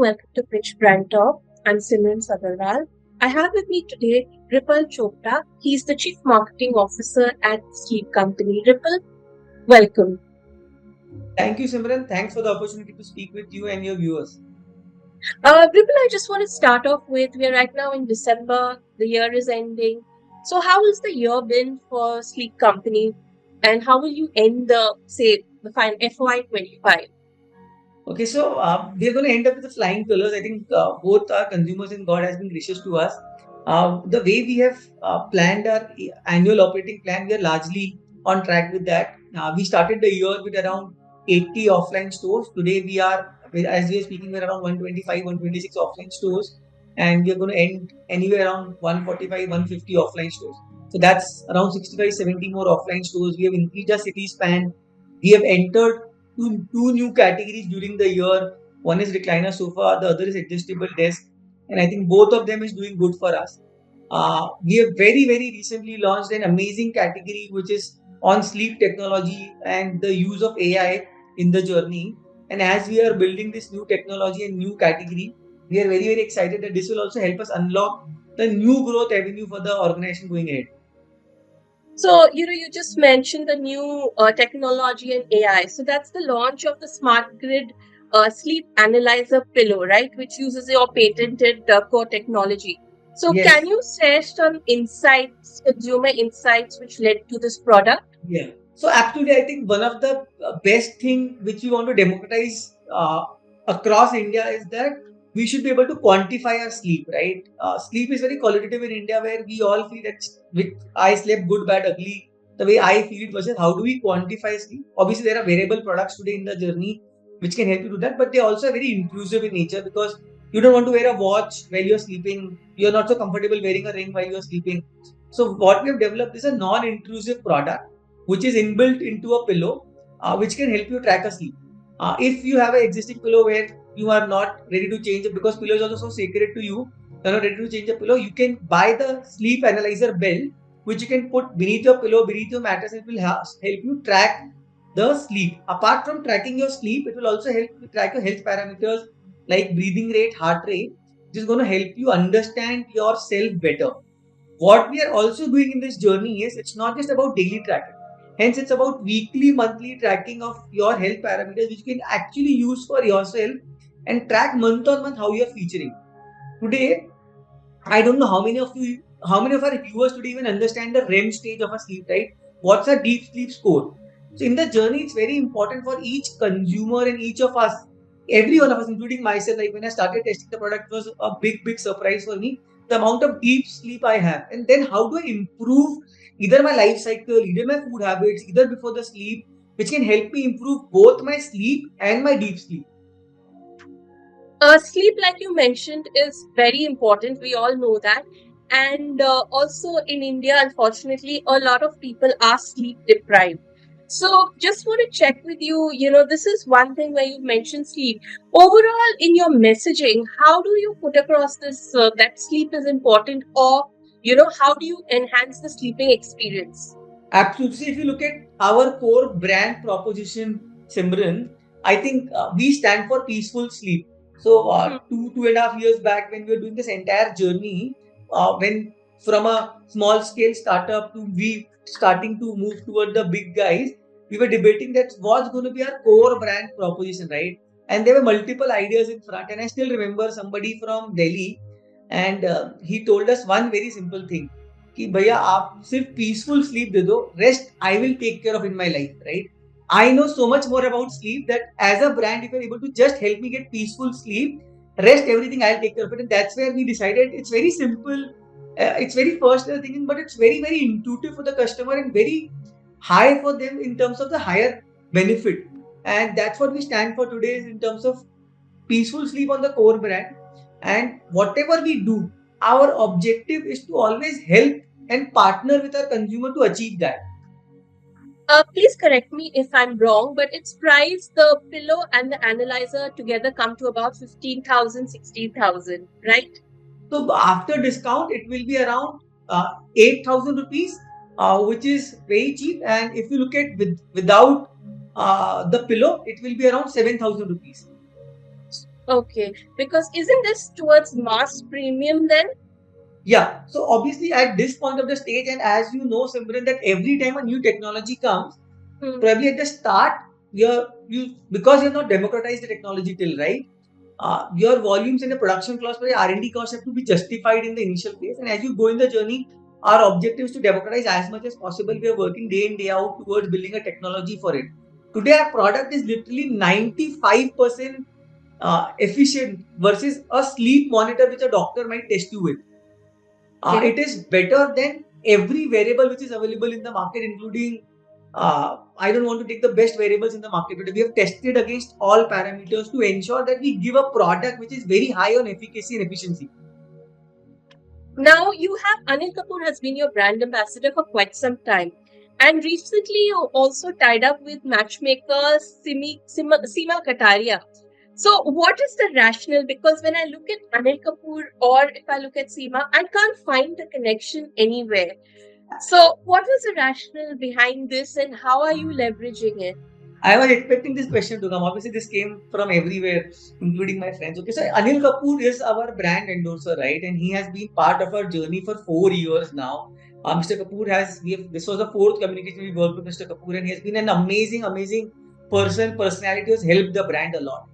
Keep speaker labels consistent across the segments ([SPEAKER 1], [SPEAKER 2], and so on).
[SPEAKER 1] welcome to Pitch BrandTalk. I'm Simran. I have with me today Ripal Chopda. He's the Chief Marketing Officer at Sleep Company. Ripal, welcome.
[SPEAKER 2] Thank you, Simran. Thanks for the opportunity to speak with you and your viewers.
[SPEAKER 1] Ripal, I just want to start off with we're right now in December, the year is ending. So, how has the year been for Sleep Company, and how will you end the fine FY25?
[SPEAKER 2] Okay, so we're going to end up with the flying colors. I think both our consumers and God has been gracious to us. The way we have planned our annual operating plan, we are largely on track with that. We started the year with around 80 offline stores. Today we are, as we are speaking, we're around 125, 126 offline stores, and we are going to end anywhere around 145, 150 offline stores. So that's around 65, 70 more offline stores. We have increased our city span. We have entered two new categories during the year. One is recliner sofa, the other is adjustable desk, and I think both of them is doing good for us. We have very recently launched an amazing category which is on sleep technology and the use of AI in the journey. And as we are building this new technology and new category, we are very excited that this will also help us unlock the new growth avenue for the organization going ahead.
[SPEAKER 1] So, you just mentioned the new technology and AI. So, that's the launch of the Smart Grid Sleep Analyzer Pillow, right? Which uses your patented core technology. So, can
[SPEAKER 2] Yes.
[SPEAKER 1] you share some insights, consumer insights, which led to this product?
[SPEAKER 2] Yeah. So absolutely, I think one of the best thing which we want to democratize across India is that we should be able to quantify our sleep, right? Sleep is very qualitative in India, where we all feel that with I slept good, bad, ugly. The way I feel it versus how do we quantify sleep? Obviously, there are wearable products today in the journey which can help you do that, but they also are very intrusive in nature because you don't want to wear a watch while you're sleeping. You're not so comfortable wearing a ring while you're sleeping. So what we have developed is a non-intrusive product which is inbuilt into a pillow, which can help you track a sleep. If you have an existing pillow where you are not ready to change it because pillow is also so sacred to you, you're not ready to change a pillow, you can buy the sleep analyzer bell, which you can put beneath your pillow, beneath your mattress, and it will help you track the sleep. Apart from tracking your sleep, it will also help you track your health parameters like breathing rate, heart rate, which is going to help you understand yourself better. What we are also doing in this journey is it's not just about daily tracking. Hence, it's about weekly, monthly tracking of your health parameters, which you can actually use for yourself and track month on month how you're featuring. Today, I don't know how many of our viewers today even understand the REM stage of a sleep, right? What's a deep sleep score? So in the journey, it's very important for each consumer and each of us, every one of us, including myself. Like when I started testing the product, it was a big surprise for me. The amount of deep sleep I have, and then how do I improve either my life cycle, either my food habits, either before the sleep, which can help me improve both my sleep and my deep sleep.
[SPEAKER 1] Sleep, like you mentioned, is very important. We all know that. And also in India, unfortunately, a lot of people are sleep deprived. So, just want to check with you. This is one thing where you mentioned sleep. Overall, in your messaging, how do you put across this that sleep is important, or how do you enhance the sleeping experience?
[SPEAKER 2] Absolutely. So if you look at our core brand proposition, Simran, I think we stand for peaceful sleep. So two and a half years back, when we were doing this entire journey, when from a small scale startup to we starting to move toward the big guys, we were debating that what's going to be our core brand proposition, right? And there were multiple ideas in front. And I still remember somebody from Delhi, and he told us one very simple thing कि भैया आप सिर्फ peaceful sleep दे दो rest I will take care of in my life right I know so much more about sleep that as a brand, if you're able to just help me get peaceful sleep, rest everything I'll take care of it. And that's where we decided it's very simple. It's very personal thinking, but it's very intuitive for the customer and very high for them in terms of the higher benefit. And that's what we stand for today is in terms of peaceful sleep on the core brand. And whatever we do, our objective is to always help and partner with our consumer to achieve that.
[SPEAKER 1] Please correct me if I'm wrong, but its price, the pillow and the analyzer together come to about 15,000, 16,000, right?
[SPEAKER 2] So after discount, it will be around 8,000 rupees, which is very cheap. And if you look at without the pillow, it will be around 7,000 rupees.
[SPEAKER 1] Okay, because isn't this towards mass premium then?
[SPEAKER 2] Yeah. So obviously at this point of the stage, and as you know, Simran, that every time a new technology comes,
[SPEAKER 1] Hmm.
[SPEAKER 2] probably at the start, you because you've not democratized the technology till, right? Your volumes and the production costs for the R&D costs have to be justified in the initial phase. And as you go in the journey, our objective is to democratize as much as possible. We are working day in, day out towards building a technology for it. Today, our product is literally 95% efficient versus a sleep monitor which a doctor might test you with.
[SPEAKER 1] Okay.
[SPEAKER 2] It is better than every variable which is available in the market, including I don't want to take the best variables in the market today. We have tested against all parameters to ensure that we give a product which is very high on efficacy and efficiency.
[SPEAKER 1] Now you have Anil Kapoor has been your brand ambassador for quite some time. And recently you also tied up with matchmaker Sima Kataria. So what is the rationale? Because when I look at Anil Kapoor or if I look at Seema, I can't find the connection anywhere. So what was the rationale behind this and how are you leveraging it?
[SPEAKER 2] I was expecting this question to come. Obviously, this came from everywhere, including my friends. Okay, so Anil Kapoor is our brand endorser, right? And he has been part of our journey for 4 years now. Mr. Kapoor has, this was the fourth communication we worked with Mr. Kapoor, and he has been an amazing personality who has helped the brand a lot.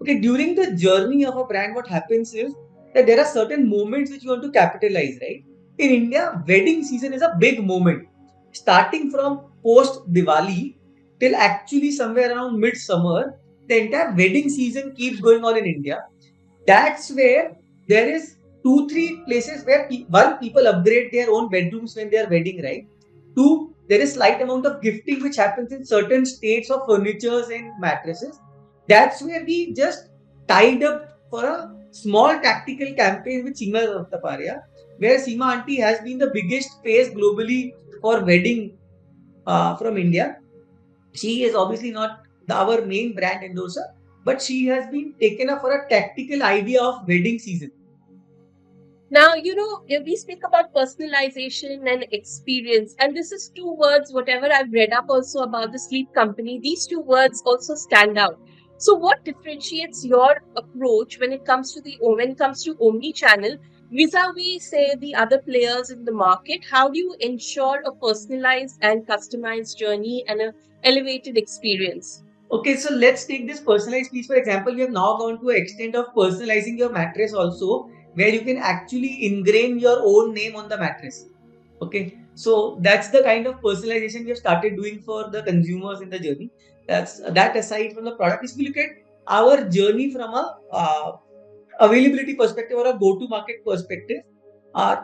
[SPEAKER 2] Okay, during the journey of a brand, what happens is that there are certain moments which you want to capitalize, right? In India, wedding season is a big moment. Starting from post Diwali till actually somewhere around midsummer, the entire wedding season keeps going on in India. That's where there is two, three places where one, people upgrade their own bedrooms when they are wedding, right? Two, there is slight amount of gifting which happens in certain states of furnitures and mattresses. That's where we just tied up for a small tactical campaign with Sima Taparia, where Sima Auntie has been the biggest face globally for wedding from India. She is obviously not our main brand endorser, but she has been taken up for a tactical idea of wedding season.
[SPEAKER 1] Now, if we speak about personalization and experience, and this is two words, whatever I've read up also about the sleep company, these two words also stand out. So, what differentiates your approach when it comes to omni-channel vis-a-vis, say, the other players in the market? How do you ensure a personalized and customized journey and a elevated experience?
[SPEAKER 2] Okay, so let's take this personalized piece. For example, we have now gone to an extent of personalizing your mattress also, where you can actually ingrain your own name on the mattress. Okay, so that's the kind of personalization we have started doing for the consumers in the journey. That's that aside from the product. If we look at our journey from a availability perspective or a go-to market perspective,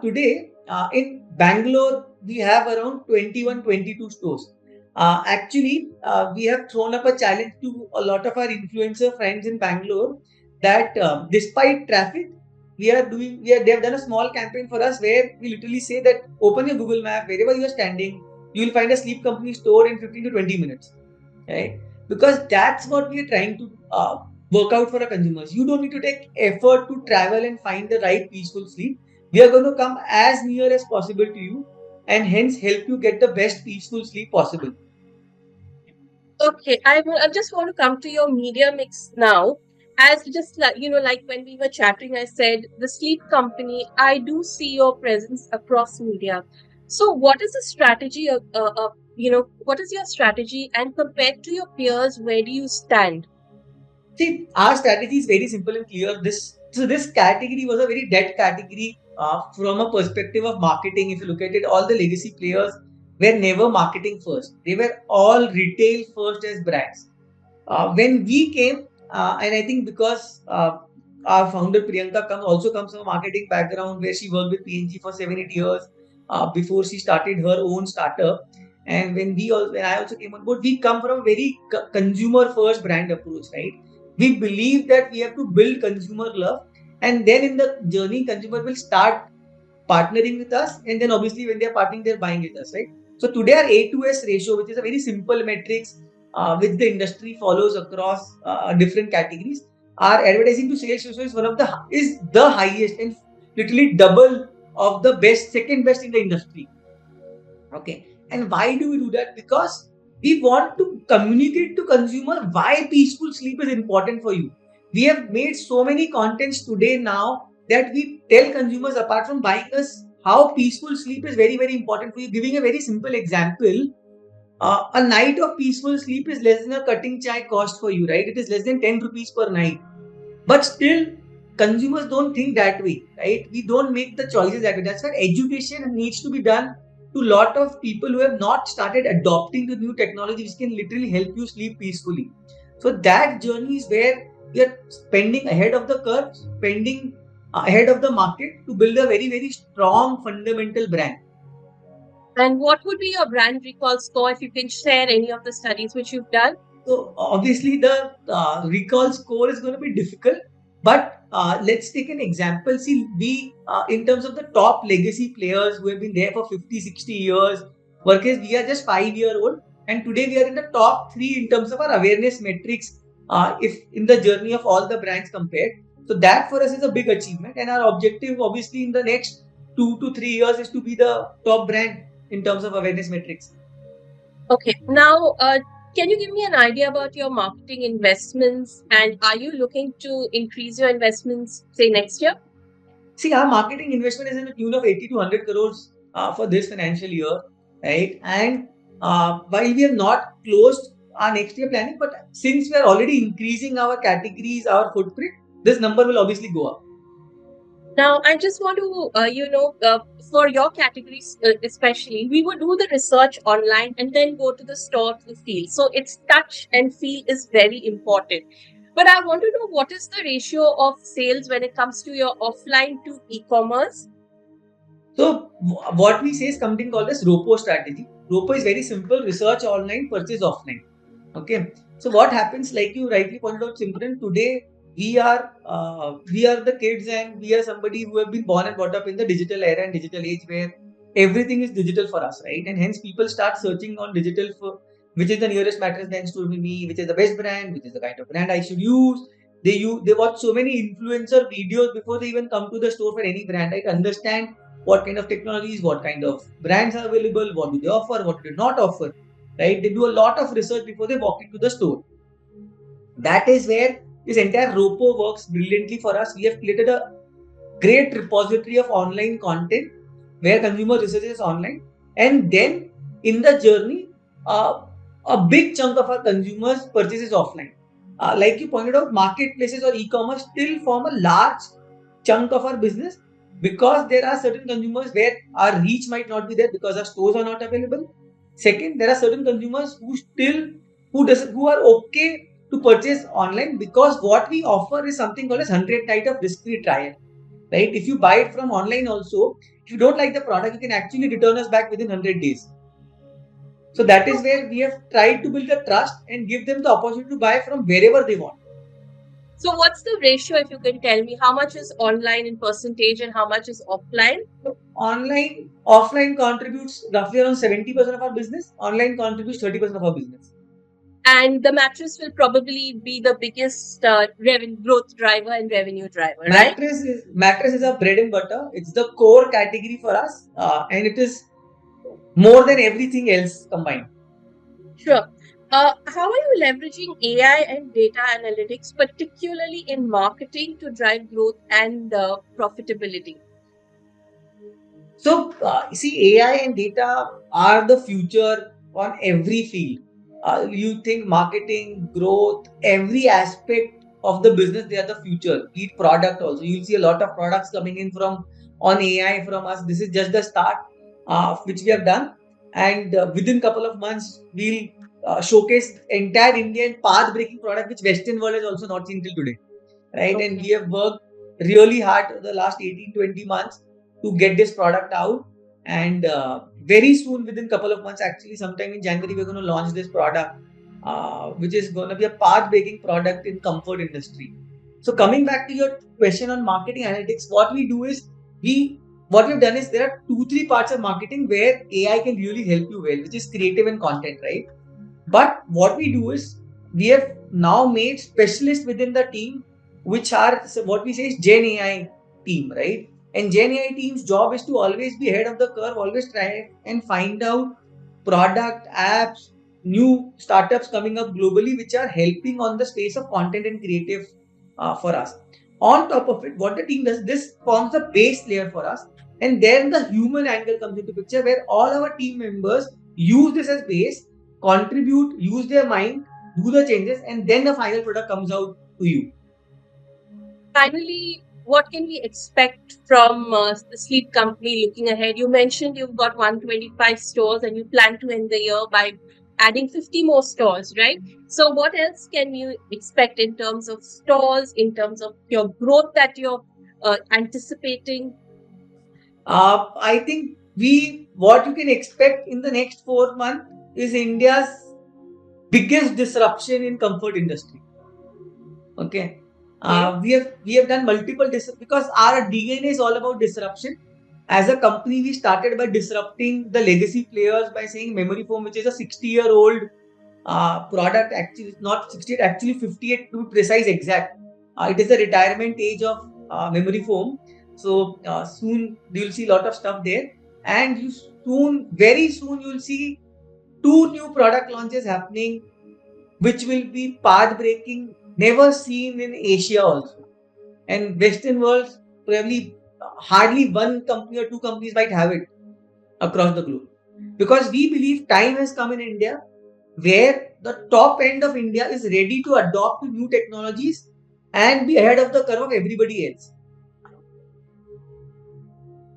[SPEAKER 2] today in Bangalore we have around 21, 22 stores. We have thrown up a challenge to a lot of our influencer friends in Bangalore that despite traffic, they have done a small campaign for us where we literally say that open your Google Map wherever you are standing, you will find a sleep company store in 15 to 20 minutes, right? Because that's what we are trying to work out for our consumers. You don't need to take effort to travel and find the right peaceful sleep. We are going to come as near as possible to you and hence help you get the best peaceful sleep possible.
[SPEAKER 1] Okay, I just want to come to your media mix now. As just like like when we were chatting, I said the sleep company. I do see your presence across media. So, what is the strategy what is your strategy, and compared to your peers, where do you stand?
[SPEAKER 2] See, our strategy is very simple and clear. This category was a very dead category from a perspective of marketing. If you look at it, all the legacy players were never marketing first. They were all retail first as brands. When we came, and I think because our founder Priyanka comes from a marketing background where she worked with PNG for 7, 8 years before she started her own startup. And when I also came on board, we come from a very consumer first brand approach, right? We believe that we have to build consumer love, and then in the journey, consumer will start partnering with us, and then obviously when they're partnering, they're buying with us, right? So today our A to S ratio, which is a very simple metrics which the industry follows across different categories, our advertising to sales ratio is the highest and literally double of the best, second best in the industry. Okay, and why do we do that? Because we want to communicate to consumer why peaceful sleep is important for you. We have made so many contents today now that we tell consumers, apart from buying us, how peaceful sleep is very, very important for you. Giving a very simple example, a night of peaceful sleep is less than a cutting chai cost for you, right? It is less than 10 rupees per night. But still, consumers don't think that way, right? We don't make the choices that way. That's why education needs to be done to a lot of people who have not started adopting the new technology, which can literally help you sleep peacefully. So that journey is where we are spending ahead of the curve, spending ahead of the market to build a very, very strong fundamental brand.
[SPEAKER 1] And what would be your brand recall score if you can share any of the studies which you've done?
[SPEAKER 2] So obviously the recall score is going to be difficult, but let's take an example. See, we in terms of the top legacy players who have been there for 50, 60 years, versus we are just 5 year old, and today we are in the top three in terms of our awareness metrics. If in the journey of all the brands compared, so that for us is a big achievement, and our objective, obviously, in the next 2 to 3 years, is to be the top brand in terms of awareness metrics.
[SPEAKER 1] Okay. Now, can you give me an idea about your marketing investments, and are you looking to increase your investments, say, next year?
[SPEAKER 2] See, our marketing investment is in the tune of 80 to 100 crores for this financial year, right? And while we have not closed our next year planning, but since we are already increasing our categories, our footprint, this number will obviously go up.
[SPEAKER 1] Now, I just want to, for your categories especially, we would do the research online and then go to the store to feel. So, it's touch and feel is very important. But I want to know what is the ratio of sales when it comes to your offline to e-commerce?
[SPEAKER 2] So, what we say is something called as ROPO strategy. ROPO is very simple: research online, purchase offline. Okay. So what happens, like you rightly pointed out, Simran, today we are the kids, and we are somebody who have been born and brought up in the digital era and digital age where everything is digital for us, right? And hence people start searching on digital for which is the nearest mattress bench to me, which is the best brand, which is the kind of brand I should use. They watch so many influencer videos before they even come to the store for any brand, right? Understand what kind of technologies, what kind of brands are available, what do they offer, what do they not offer, right? They do a lot of research before they walk into the store. That is where this entire ROPO works brilliantly for us. We have created a great repository of online content where consumer research is online, and then in the journey, uh, a big chunk of our consumers purchases offline. Like you pointed out, marketplaces or e-commerce still form a large chunk of our business because there are certain consumers where our reach might not be there because our stores are not available. Second, there are certain consumers who are okay to purchase online because what we offer is something called as 100 night of risk-free trial, right? If you buy it from online also, if you don't like the product, you can actually return us back within 100 days. So that is where we have tried to build a trust and give them the opportunity to buy from wherever they want.
[SPEAKER 1] So, what's the ratio, if you can tell me, how much is online in percentage and how much is offline?
[SPEAKER 2] So offline contributes roughly around 70% of our business. Online contributes 30% of our business.
[SPEAKER 1] And the mattress will probably be the biggest revenue growth driver and revenue driver, right?
[SPEAKER 2] Mattress is our bread and butter. It's the core category for us, and it is more than everything else combined.
[SPEAKER 1] Sure. How are you leveraging AI and data analytics, particularly in marketing, to drive growth and profitability?
[SPEAKER 2] So, see, AI and data are the future on every field. You think marketing, growth, every aspect of the business, they are the future. Be it product also. You'll see a lot of products coming in from on AI from us. This is just the start, which we have done. And within couple of months, we'll showcase entire Indian path-breaking product, which Western world has also not seen till today, right? And we
[SPEAKER 1] Okay.
[SPEAKER 2] have worked really hard the last 18-20 months to get this product out, and very soon, within couple of months, actually sometime in January, we're going to launch this product, which is going to be a path breaking product in comfort industry. So coming back to your question on marketing analytics, what we've done is there are 2-3 parts of marketing where AI can really help you well, which is creative and content, right? But what we do is we have now made specialists within the team, which are what we say is Gen AI team, right? And Gen AI team's job is to always be ahead of the curve, always try and find out product, apps, new startups coming up globally, which are helping on the space of content and creative. for us. On top of it, what the team does, this forms a base layer for us, and then the human angle comes into picture, where all our team members use this as base, contribute, use their mind, do the changes, and then the final product comes out to you.
[SPEAKER 1] Finally, what can we expect from the sleep company looking ahead? You mentioned you've got 125 stores and you plan to end the year by adding 50 more stores, right? So, what else can you expect in terms of stores, in terms of your growth that you're anticipating?
[SPEAKER 2] I think what you can expect in the next 4 months is India's biggest disruption in comfort industry. Okay.
[SPEAKER 1] Okay.
[SPEAKER 2] We have done multiple because our DNA is all about disruption. As a company, we started by disrupting the legacy players by saying memory foam, which is a 60-year-old product. Actually, it's not 68, actually 58 to be precise exact. It is the retirement age of memory foam. So soon you'll see a lot of stuff there, and very soon you'll see two new product launches happening, which will be path breaking, never seen in Asia also. And Western world, probably hardly one company or two companies might have it across the globe. Because we believe time has come in India where the top end of India is ready to adopt new technologies and be ahead of the curve of everybody else.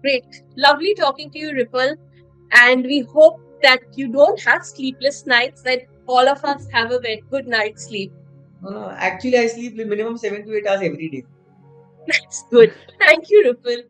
[SPEAKER 1] Great. Lovely talking to you, Ripple. And we hope that you don't have sleepless nights, that all of us have a very good night's sleep.
[SPEAKER 2] Actually, I sleep minimum 7 to 8 hours every day.
[SPEAKER 1] That's good. Thank you, Ripple.